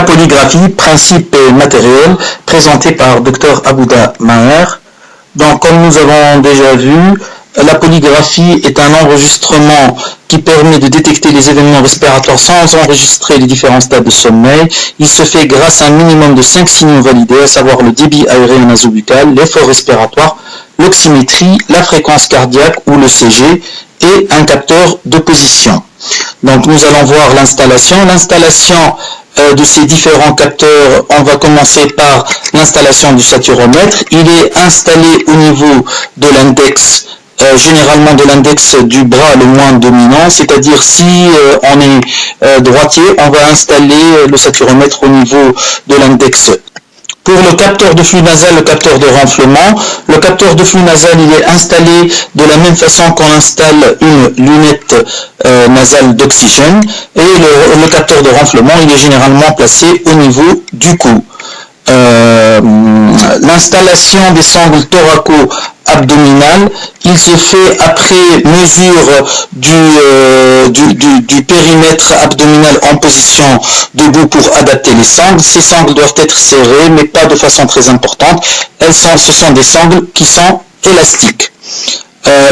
La polygraphie, principe et matériel, présenté par Dr Abouda Maher. Donc, comme nous avons déjà vu, la polygraphie est un enregistrement qui permet de détecter les événements respiratoires sans enregistrer les différents stades de sommeil. Il se fait grâce à un minimum de 5 signaux validés, à savoir le débit aérien nasobuccal, l'effort respiratoire, l'oxymétrie, la fréquence cardiaque ou le CG et un capteur de position. Donc nous allons voir l'installation. L'installation de ces différents capteurs, on va commencer par l'installation du saturomètre. Il est installé au niveau de l'index, généralement de l'index du bras le moins dominant, c'est-à-dire si on est droitier, on va installer le saturomètre au niveau de l'index. Pour le capteur de flux nasal, le capteur de renflement, le capteur de flux nasal il est installé de la même façon qu'on installe une lunette nasale d'oxygène, et le capteur de renflement il est généralement placé au niveau du cou. L'installation des sangles thoraco-abdominales, il se fait après mesure du périmètre abdominal en position debout pour adapter les sangles. Ces sangles doivent être serrées, mais pas de façon très importante. Ce sont des sangles qui sont élastiques.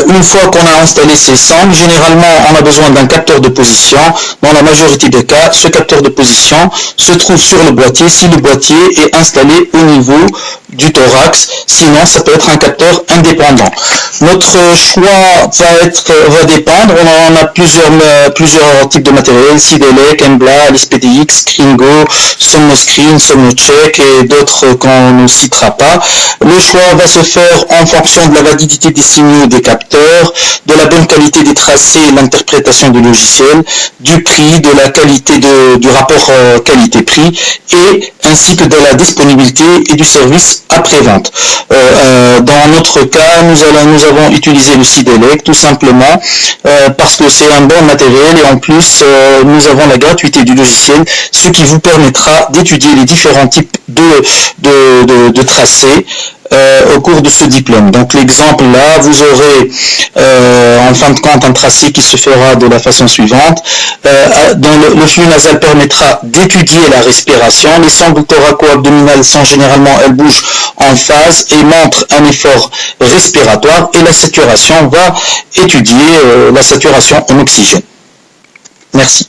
Une fois qu'on a installé ces sangles, généralement on a besoin d'un capteur de position. Dans la majorité des cas, ce capteur de position se trouve sur le boîtier si le boîtier est installé au niveau du thorax, sinon ça peut être un capteur indépendant. Notre choix va dépendre, on a plusieurs types de matériel, Sidelec, Embla, SPDX, Screengo, Somnoscreen, Somnocheck et d'autres qu'on ne citera pas. Le choix va se faire en fonction de la validité des signaux des capteurs, de la bonne qualité des tracés et l'interprétation du logiciel, du prix, de la qualité du rapport qualité-prix et ainsi que de la disponibilité et du service après-vente. Dans notre cas, nous avons utilisé le Sidelec tout simplement parce que c'est un bon matériel et en plus nous avons la gratuité du logiciel, ce qui vous permettra d'étudier les différents types de tracés au cours de ce diplôme. Donc l'exemple là, vous aurez en fin de compte un tracé qui se fera de la façon suivante. Le flux nasal permettra d'étudier la respiration. Les sangles thoraco-abdominales sont généralement, elles bougent en phase et montrent un effort respiratoire, et la saturation va étudier la saturation en oxygène. Merci.